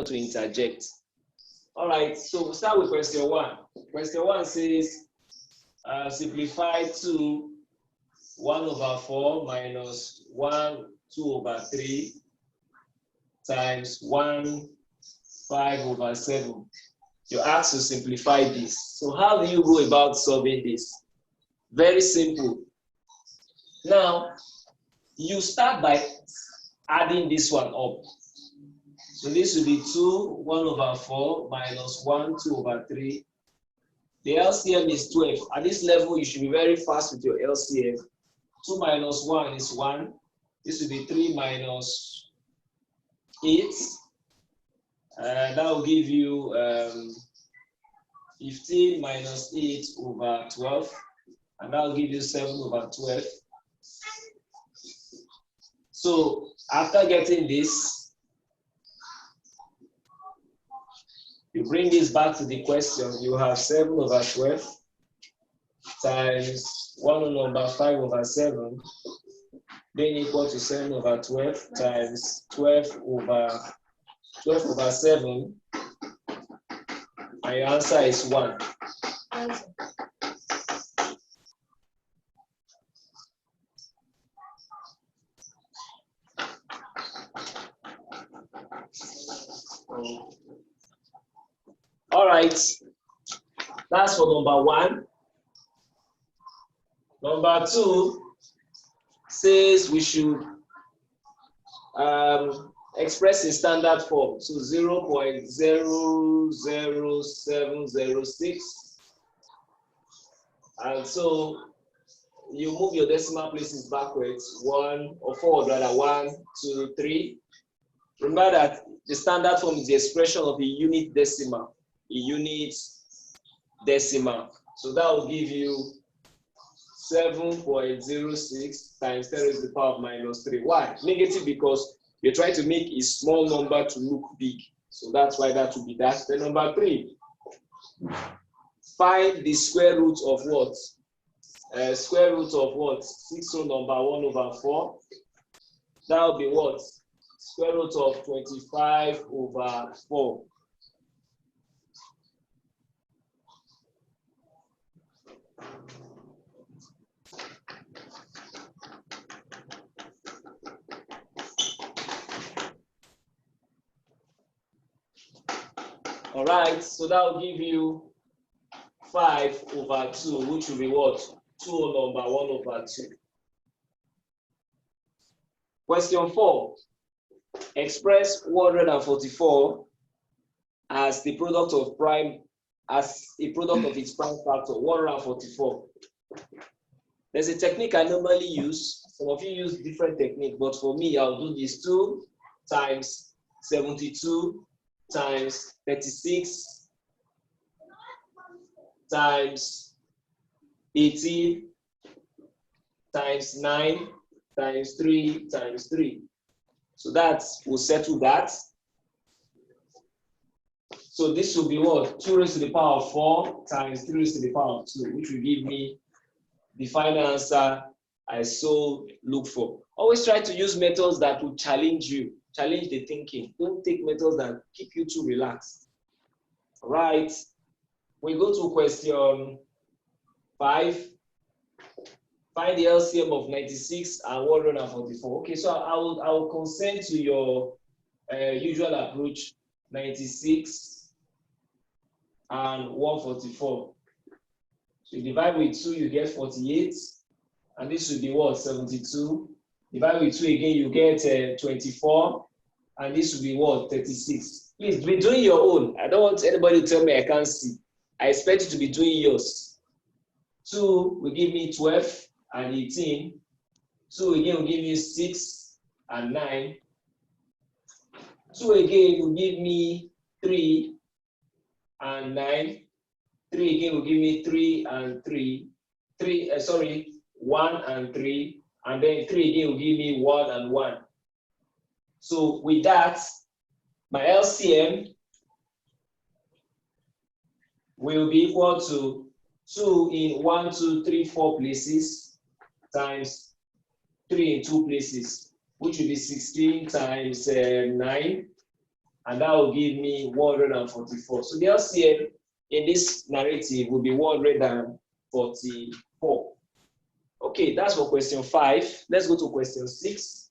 to interject. All right, so we'll start with question 1. Question 1 says, simplify to 1/4 minus 1/2/3 times 1/5/7. You're asked to simplify this. So how do you go about solving this? Very simple. Now, you start by adding this one up. So this will be 2/1/4 minus 1/2/3. The LCM is 12. At this level, you should be very fast with your LCM. 2 minus 1 is 1. This will be 3 minus 8. That will give you 15 minus 8/12. And that will give you 7/12. So after getting this, you bring this back to the question, you have 7/12 times 1/5/7 being equal to 7/12 times 12/7, and your answer is 1. All right, that's for number 1. Number 2 says we should express in standard form. So 0.00706. And so you move your decimal places backwards, 1 or forward rather, 1, 2, 3. Remember that the standard form is the expression of a unit decimal. So that will give you 7.06 times 10 raised to the power of -3. Why? Negative because you're trying to make a small number to look big. So that's why that will be that. Then number 3, find the square root of what? Square root of what? 6/1/4. That will be what? Square root of 25/4. All right, so that will give you 5/2, which will be what? 2/1/2. Question 4. Express 144 as the product of its prime factor, 144. There's a technique I normally use. Some of you use different technique, but for me, I'll do this 2 times 72 times 36 times 18 times 9 times 3 times 3. So that will settle that. So this will be what? 2 raised to the power of 4 times 3 raised to the power of 2, which will give me the final answer I so look for. Always try to use methods that will challenge you, challenge the thinking. Don't take methods that keep you too relaxed. All right. We go to question 5. Find the LCM of 96 and 144. Okay, so I will consent to your usual approach, 96 and 144. So you divide with 2, you get 48, and this will be what? 72. Divide with 2 again, you get 24, and this will be what? 36. Please be doing your own. I don't want anybody to tell me I can't see. I expect you to be doing yours. 2 will give me 12 and 18. 2 again will give me 6 and 9. 2 again will give me 3 and 9. 3 again will give me 3 and 3. 1 and 3. And then 3 again will give me 1 and 1. So with that, my LCM will be equal to 2 in 1, 2, 3, 4 places times 3 in 2 places, which will be 16 times 9 and that will give me 144. So the LCM in this narrative will be 144. Okay, that's for question 5. Let's go to question 6.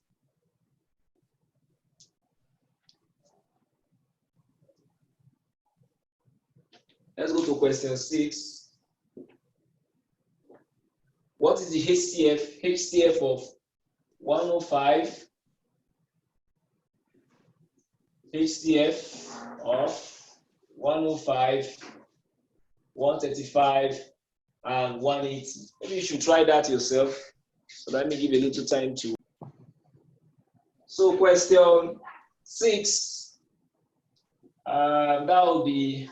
Let's go to question 6. What is the HCF? HCF of 105. HCF of 105, 135, and 180. Maybe you should try that yourself. So let me give you a little time to. So question 6, that will be,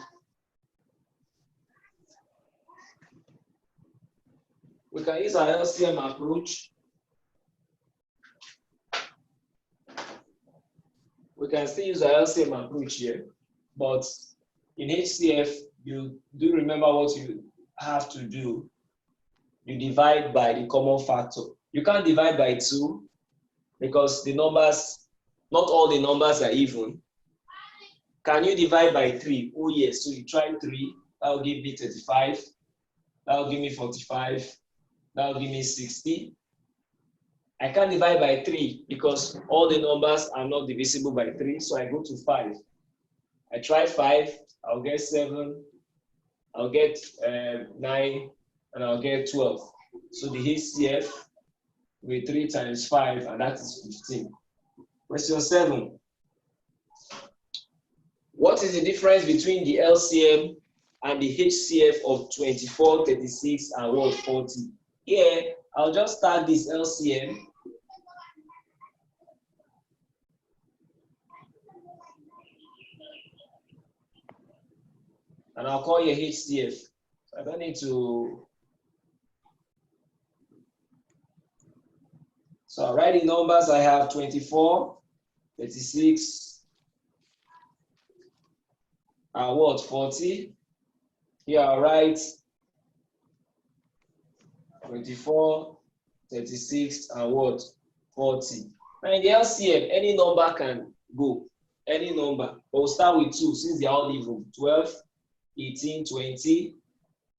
we can use our LCM approach. We can still use our LCM approach here, but in HCF, you do remember what you have to do. You divide by the common factor. You can't divide by 2 because the numbers, not all the numbers are even. Can you divide by 3? Oh yes, so you try 3, that will give me 35, that will give me 45, that will give me 60. I can't divide by 3 because all the numbers are not divisible by 3, so I go to 5. I try 5, I'll get 7, I'll get 9, and I'll get 12. So the HCF with 3 times 5, and that is 15. Question 7. What is the difference between the LCM and the HCF of 24, 36, and 40? Here, I'll just start this LCM. And I'll call you HCF. I don't need to. So I'll write the numbers. I have 24, 36, and 40. Here I'll write 24, 36, and 40. Now in the LCM, any number can go. Any number. But we'll start with 2 since they're all even. 12, 18, 20,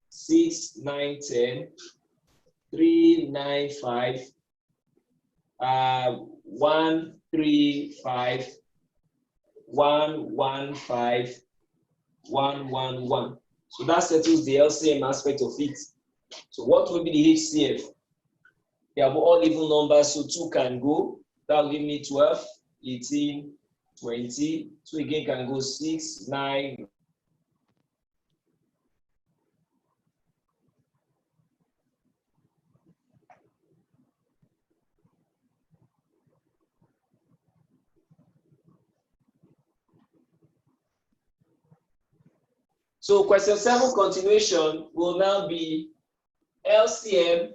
6, 9, 10, 3, 9, 5, 1, 3, 5, 1, 1, 5, 1, 1, 1. So that settles the LCM aspect of it. So what will be the HCF? They have all even numbers, so 2 can go. That will give me 12, 18, 20. 2 again can go 6, 9. So question 7 continuation will now be LCM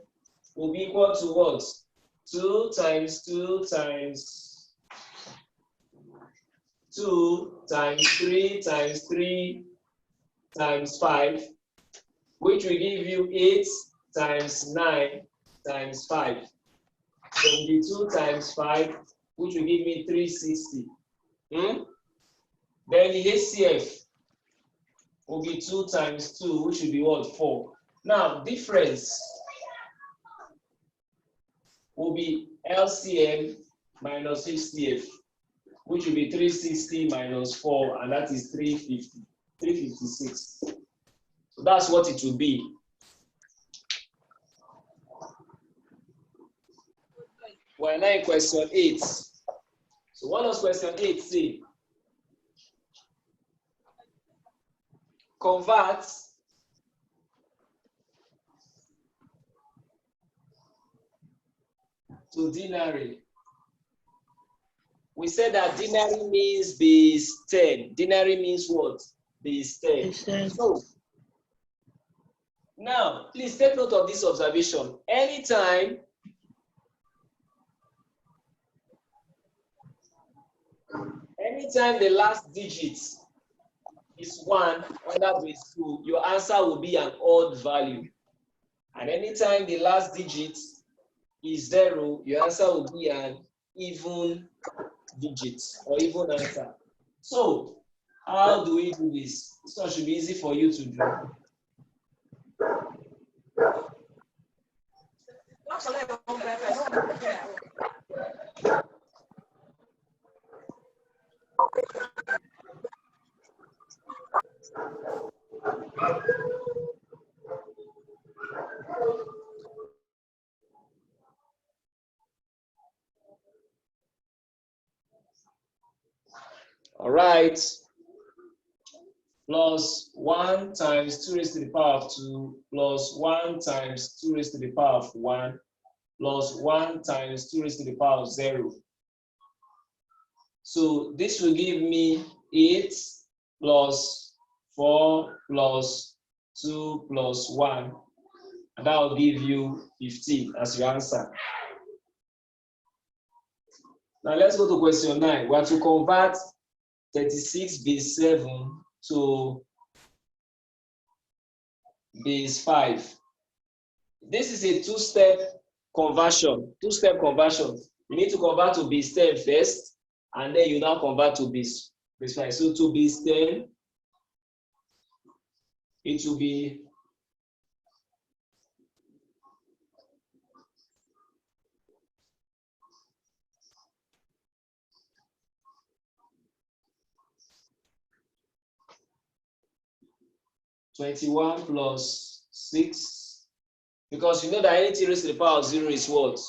will be equal to what? 2 times 2 times 2 times 3 times 3 times 5, which will give you 8 times 9 times 5. So the 2 times 5, which will give me 360. Then the HCF will be 2 times 2, which will be what? 4. Now, difference will be LCM minus HCF, which will be 360 minus 4, and that is 350, 356. So that's what it will be. We're now in question 8. So what does question 8 say? Convert to denary. We said that denary means base 10. Denary means what? Base 10. So now, please take note of this observation. Anytime the last digit is 1 under base 2, your answer will be an odd value. And anytime the last digit is 0, your answer will be an even digit or even answer. So, how do we do this? This one should be easy for you to do. All right. Plus 1 times 2 raised to the power of 2 plus 1 times 2 raised to the power of 1 plus 1 times 2 raised to the power of 0. So this will give me 8 plus 4 plus 2 plus 1. And that will give you 15 as your answer. Now let's go to question 9. We have to convert 36 base 7 to base 5. This is a two-step conversion. Two-step conversion. You need to convert to base 10 first, and then you now convert to base 5. So to base 10, it will be 21 plus 6, because you know that anything raised to the power of 0 is what?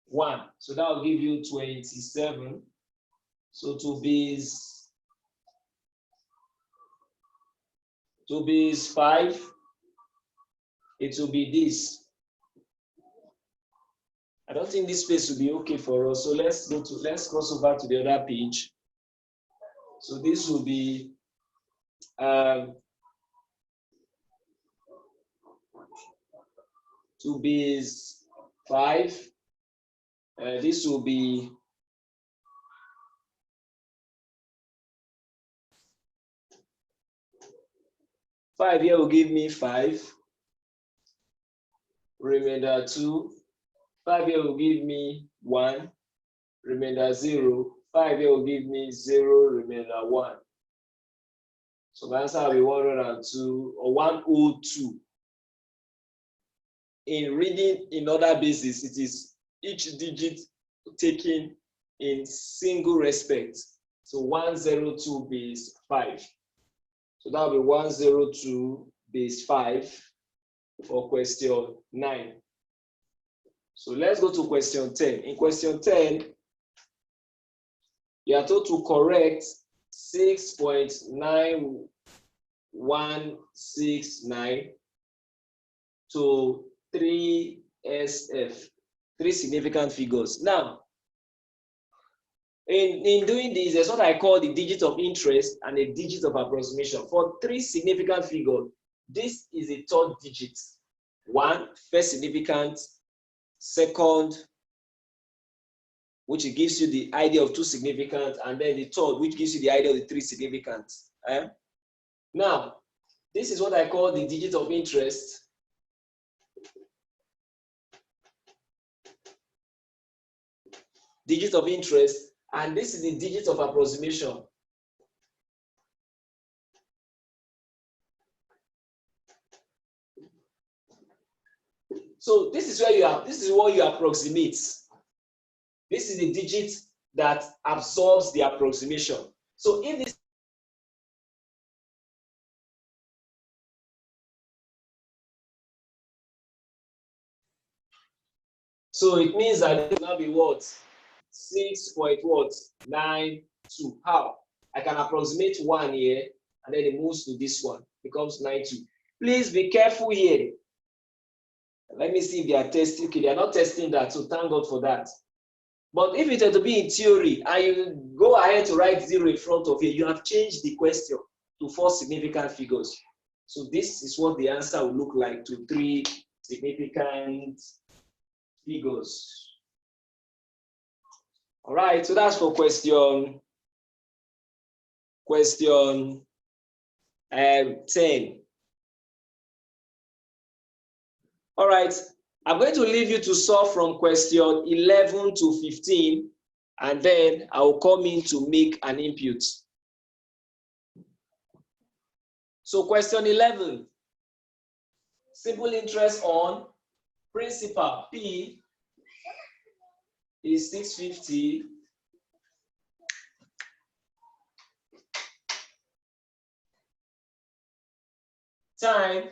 1. So that will give you 27. So to base 5, it will be this. I don't think this space will be okay for us. So let's cross over to the other page. So this will be to base 5. This will be 5 here will give me 5. Remainder 2. 5 here will give me 1. Remainder 0. 5 here will give me 0. Remainder 1. So the answer will be 102 or 102. In reading in other bases, it is each digit taken in single respect. So 102 base 5. So that will be 102 base 5 for question 9. So let's go to question 10. In question 10, you are told to correct 6.9169 to 3 SF, 3 significant figures. Now, in doing this, there's what I call the digit of interest and a digit of approximation. For 3 significant figures, this is a third digit. 1, first significant, second, which gives you the idea of 2 significant, and then the third, which gives you the idea of the 3 significant. Now, this is what I call the digit of interest. Digit of interest, and this is the digit of approximation. So this is where this is what you approximate. This is the digit that absorbs the approximation. So if this it means that it will now be what? 6.92. How? I can approximate 1 here, and then it moves to this one, becomes 92. Please be careful here. Let me see if they are testing. Okay, they are not testing that, so thank God for that. But if it were to be in theory, and you go ahead to write 0 in front of it, you have changed the question to 4 significant figures. So this is what the answer will look like to 3 significant figures. All right, so that's for question 10. All right, I'm going to leave you to solve from question 11 to 15, and then I will come in to make an input. So question 11, simple interest on principal P is 650 time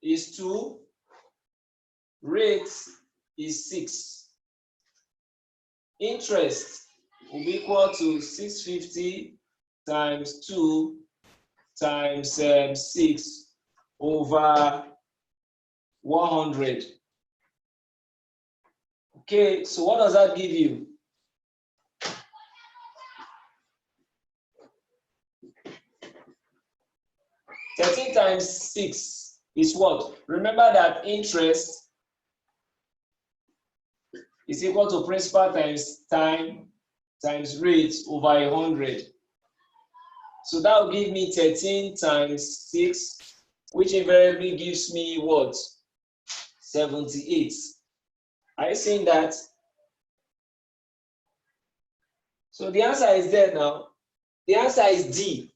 is 2, rate is 6. Interest will be equal to 650 times 2 times 6 over 100. Okay, so what does that give you? $13 times 6 is what? Remember that interest is equal to principal times time times rate over 100. So that will give me 13 times 6, which invariably gives me what? 78. Are you seeing that? So the answer is there now. The answer is D.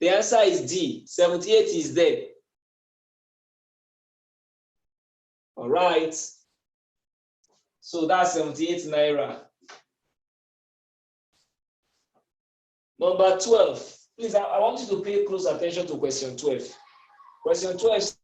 The answer is D. 78 is there. All right. So that's 78 naira. Number 12. Please, I want you to pay close attention to question 12. Question 12.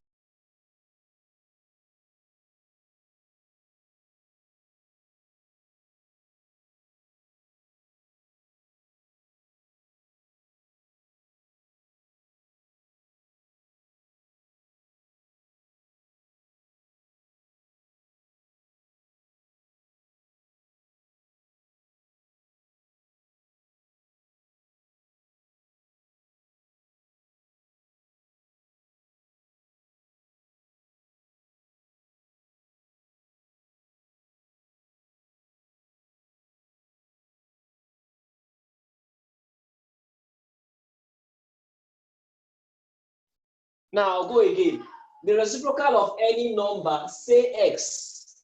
Now I'll go again. The reciprocal of any number, say x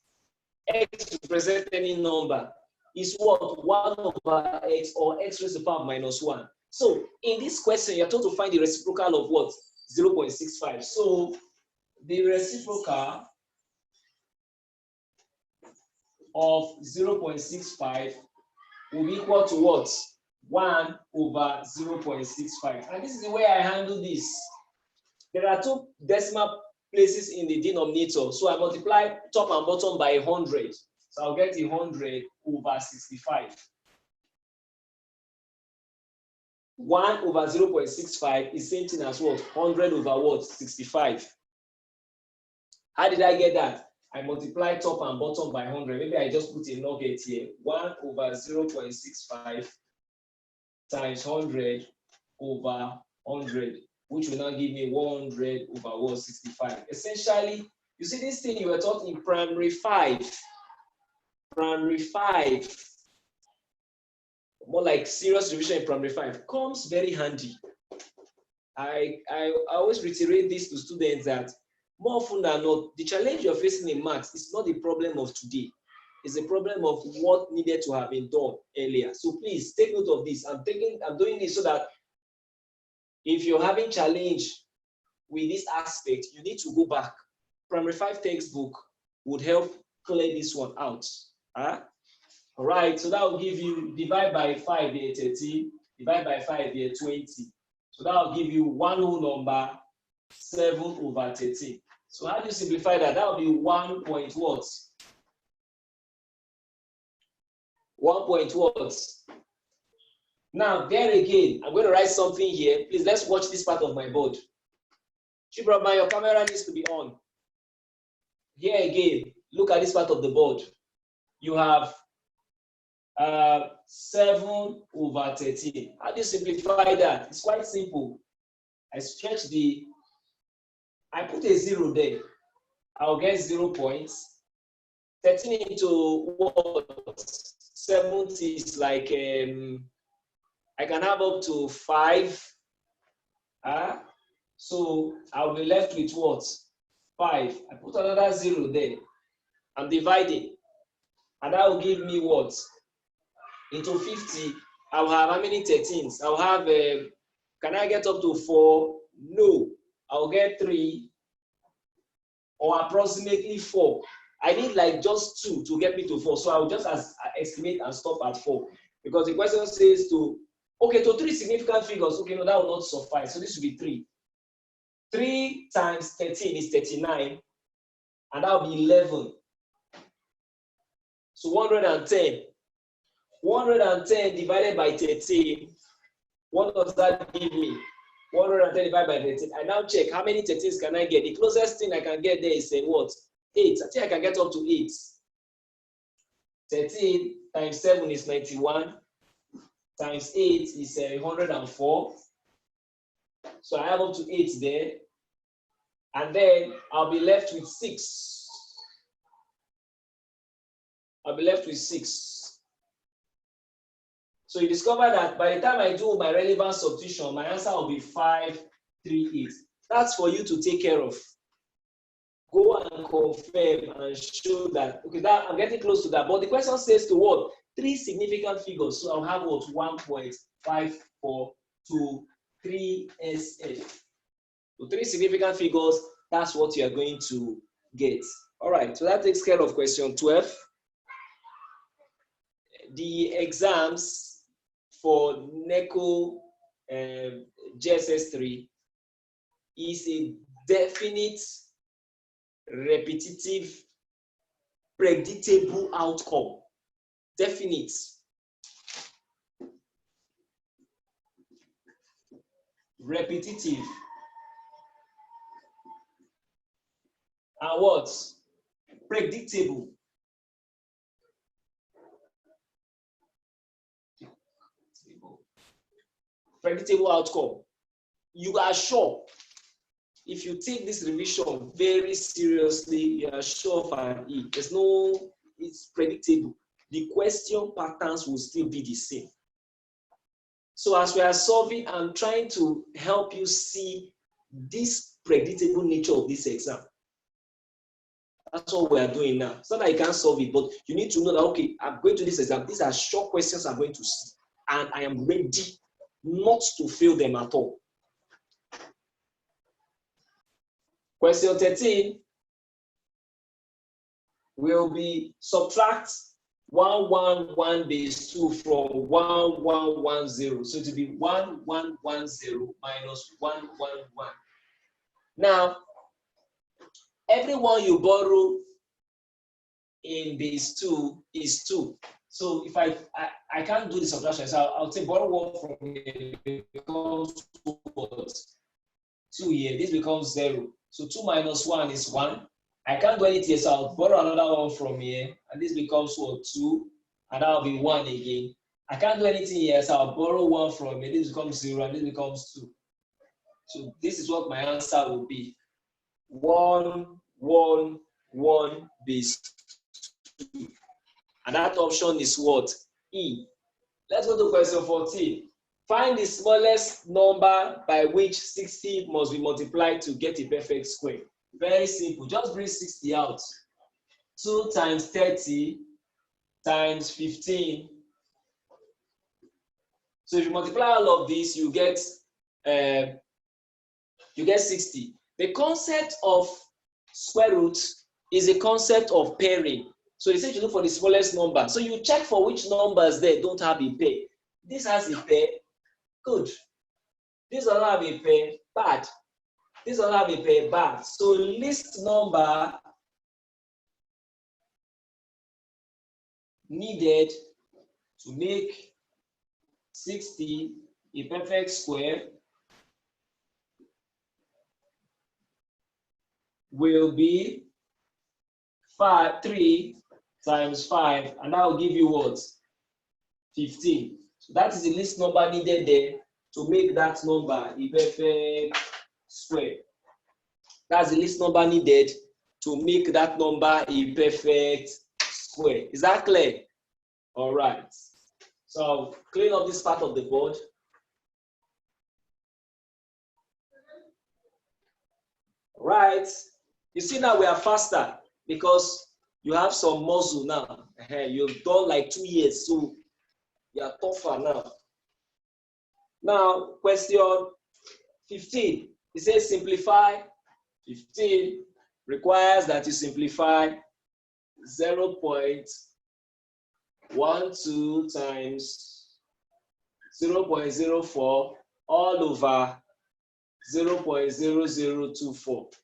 represents any number, is what? 1 over x, or x raised to the power minus 1. So in this question, you're told to find the reciprocal of what? 0.65. So the reciprocal of 0.65 will be equal to what? 1 over 0.65. And this is the way I handle this. There are 2 decimal places in the denominator. So I multiply top and bottom by 100. So I'll get 100 over 65. 1 over 0.65 is same thing as what? 100 over what? 65. How did I get that? I multiply top and bottom by 100. Maybe I just put a nugget here. 1 over 0.65 times 100 over 100. Which will now give me 100 over 165. Essentially, you see this thing you were taught in primary 5. Primary 5, more like serious revision in primary 5, comes very handy. I always reiterate this to students that more often than not, the challenge you're facing in maths is not the problem of today. It's a problem of what needed to have been done earlier. So please take note of this. I'm doing this so that if you're having challenge with this aspect, you need to go back. Primary 5 textbook would help clear this one out. All right, so that will give you, divide by 5 here 30, divide by 5 here 20. So that will give you one whole number, 7 over 13. So how do you simplify that? That will be 1 point what? 1 point what? Now, there again, I'm going to write something here. Please, let's watch this part of my board. Chibrama, your camera needs to be on. Here again, look at this part of the board. You have 7 over 13. How do you simplify that? It's quite simple. I put a 0 there. I'll get 0 points. 13 into what? 70 is like, I can have up to 5. So I'll be left with what? 5. I put another 0 there. I'm dividing. And that will give me what? Into 50. I'll have how many 13s? I'll have Can I get up to 4? No. I'll get 3 or approximately 4. I need like just 2 to get me to 4. So I'll just estimate and stop at 4. Because the question says to 3 significant figures. Okay, no, that will not suffice. So this will be 3. 3 times 13 is 39. And that will be 11. So 110. 110 divided by 13. What does that give me? 110 divided by 13. I now check how many 13s can I get. The closest thing I can get there is what? 8. I think I can get up to 8. 13 times 7 is 91. Times 8 is 104. So I have up to 8 there. And then I'll be left with 6. I'll be left with 6. So you discover that by the time I do my relevant substitution, my answer will be 538. That's for you to take care of. Go and confirm and show that, okay, that I'm getting close to that. But the question says to what? 3 significant figures. So I'll have what? 1.5423 SF. So 3 significant figures, that's what you are going to get. All right, so that takes care of question 12. The exams for NECO Js3 is a definite, repetitive, predictable outcome. Definite. Repetitive. And what? Predictable. Predictable outcome. You are sure. If you take this revision very seriously, you are sure of an E. It's predictable. The question patterns will still be the same. So as we are solving, I'm trying to help you see this predictable nature of this exam. That's what we are doing now. It's not that you can't solve it, but you need to know that, okay, I'm going to this exam. These are short questions I'm going to see, and I am ready not to fail them at all. Question 13 will be subtract 111 base 2 from 1110. So it will be 1110 minus 111. Now, everyone you borrow in base 2 is 2. So if I can't do the subtraction, so I'll say borrow 1 from here, becomes 2 here. This becomes 0. So 2 minus 1 is 1. I can't do anything, so I'll borrow another 1 from here, and this becomes what? 2, and that will be 1 again. I can't do anything here, so I'll borrow 1 from here. This becomes 0, and this becomes 2. So this is what my answer will be. 1, 1, 1 base 2. And that option is what? E. Let's go to question 14. Find the smallest number by which 60 must be multiplied to get a perfect square. Very simple. Just bring 60 out. 2 times 30 times 15. So if you multiply all of this, you get 60. The concept of square root is a concept of pairing. So they say you look for the smallest number. So you check for which numbers there don't have a pair. This has a pair. Good. This doesn't have a pair. Bad. This doesn't have a pair. Bad. So least number needed to make 60 a perfect square will be 3 times 5, and that will give you what? 15. So that is the least number needed there to make that number a perfect square. That's the least number needed to make that number a perfect square. Is that clear? All right. So I'll clean up this part of the board. All right. You see now we are faster because you have some muscle now. You've done like 2 years, so you are tougher now. Now, question 15. It says simplify. 15 requires that you simplify 0.12 times 0.04 all over 0.0024.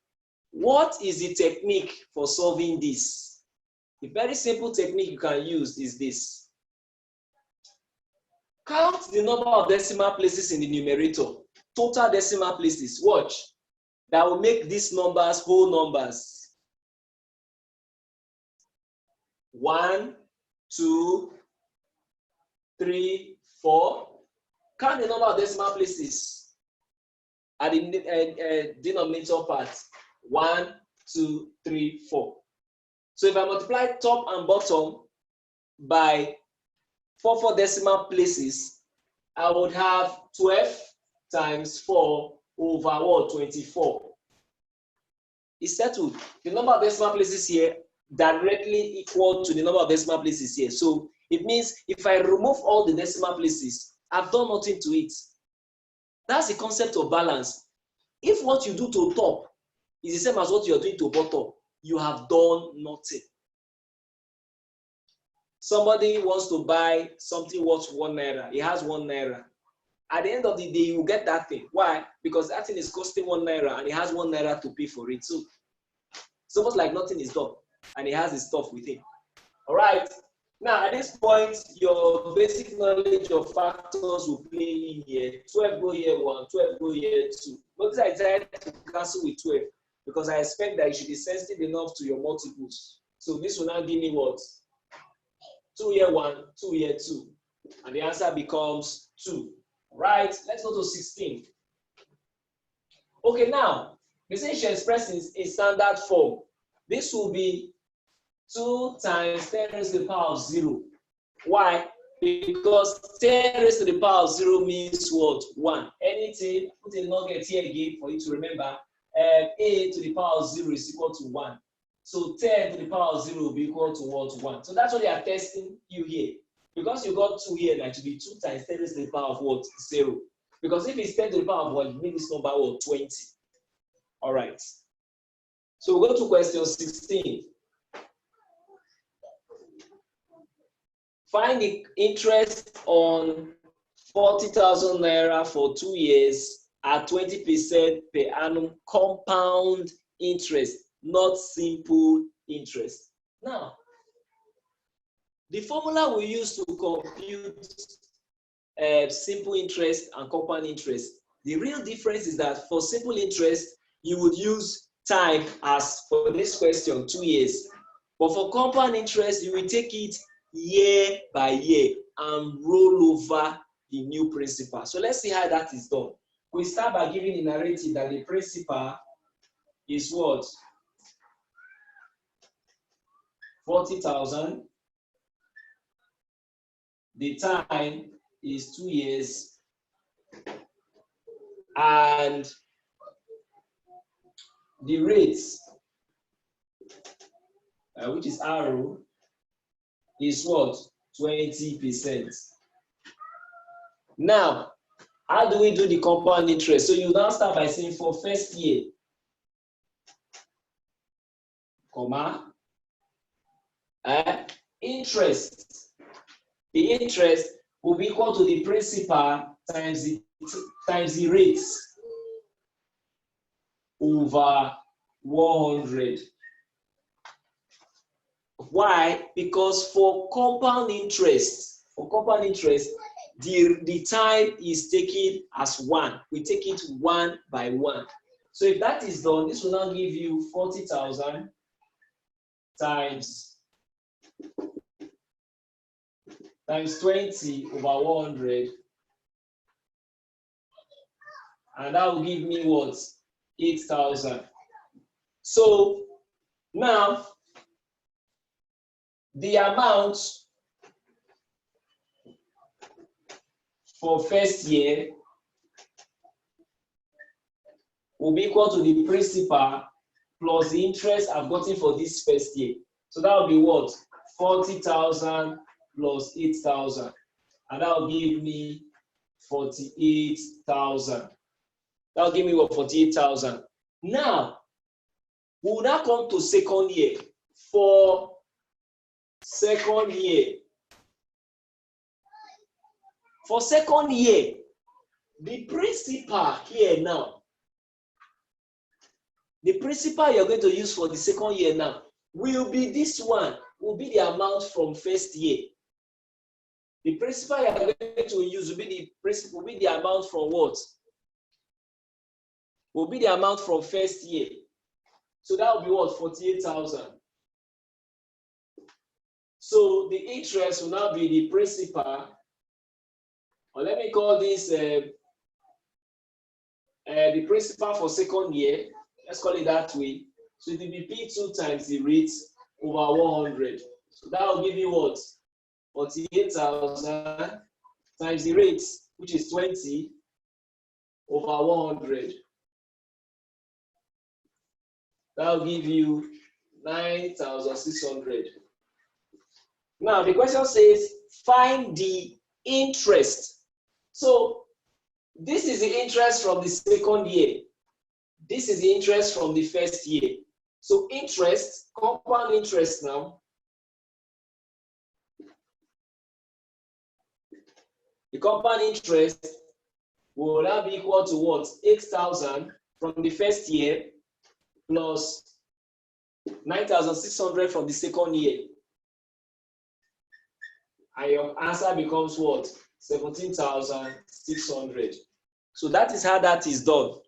What is the technique for solving this? The very simple technique you can use is this. Count the number of decimal places in the numerator, total decimal places. Watch. That will make these numbers whole numbers. 1, 2, 3, 4. Count the number of decimal places at the denominator part. 1, 2, 3, 4. So if I multiply top and bottom by 4 decimal places, I would have 12 times 4 over what? 24. It's settled. The number of decimal places here directly equal to the number of decimal places here. So it means if I remove all the decimal places, I've done nothing to it. That's the concept of balance. If what you do to top is the same as what you're doing to bottom, you have done nothing. Somebody wants to buy something worth 1 naira. He has 1 naira. At the end of the day, you get that thing. Why? Because that thing is costing 1 naira and he has 1 naira to pay for it. So it's almost like nothing is done and he has his stuff with him. All right. Now, at this point, your basic knowledge of factors will play in here. 12 go here 1, 12 go here 2. Notice I decided to cancel with 12 because I expect that you should be sensitive enough to your multiples. So this will now give me what? 2 here 1, 2 here 2. And the answer becomes 2. Right, let's go to 16. Okay, now, the same should express in standard form. This will be 2 times 10 raised to the power of 0. Why? Because 10 raised to the power of 0 means what? 1. Anything, put a nugget here again for you to remember. A to the power of 0 is equal to 1. So 10 to the power of 0 will be equal to what? 1. So that's what they are testing you here. Because you got 2 here, that should be 2 times 10 raised to the power of what? 0. Because if it's 10 to the power of 1, you make this number what? 20. All right. So we'll go to question 16. Find the interest on 40,000 naira for 2 years at 20% per annum compound interest, not simple interest. Now, the formula we use to compute simple interest and compound interest, the real difference is that for simple interest, you would use time as for this question, 2 years. But for compound interest, you will take it year by year and roll over the new principal. So let's see how that is done. We start by giving the narrative that the principal is what? 40,000. The time is 2 years. And the rates, which is arrow, is what? 20%. Now, how do we do the compound interest? So you now start by saying for first year, comma, interest. The interest will be equal to the principal times the rates over 100. Why? Because for compound interest, the time is taken as 1. We take it 1 by 1. So if that is done, this will now give you 40,000 times 20 over 100. And that will give me what? 8,000. So now, the amount for first year will be equal to the principal plus the interest I've gotten for this first year. So that will be what? 40,000 plus 8,000. And that will give me 48,000. That'll give me what? 48,000. Now, we will now come to second year. For second year, the principal here now, the principal you're going to use for the second year now will be this one, will be the amount from first year. The principal you're going to use will be the amount from what? Will be the amount from first year. So that will be what? 48,000. So the interest will now be the principal, or let me call this the principal for second year. Let's call it that way. So it will be P2 times the rate over 100. So that will give you what? 48,000 times the rate, which is 20 over 100. That will give you 9,600. Now the question says, find the interest. So this is the interest from the second year. This is the interest from the first year. So interest, compound interest now. The compound interest will now be equal to what? 8,000 from the first year plus 9,600 from the second year. And your answer becomes what? 17,600. So that is how that is done.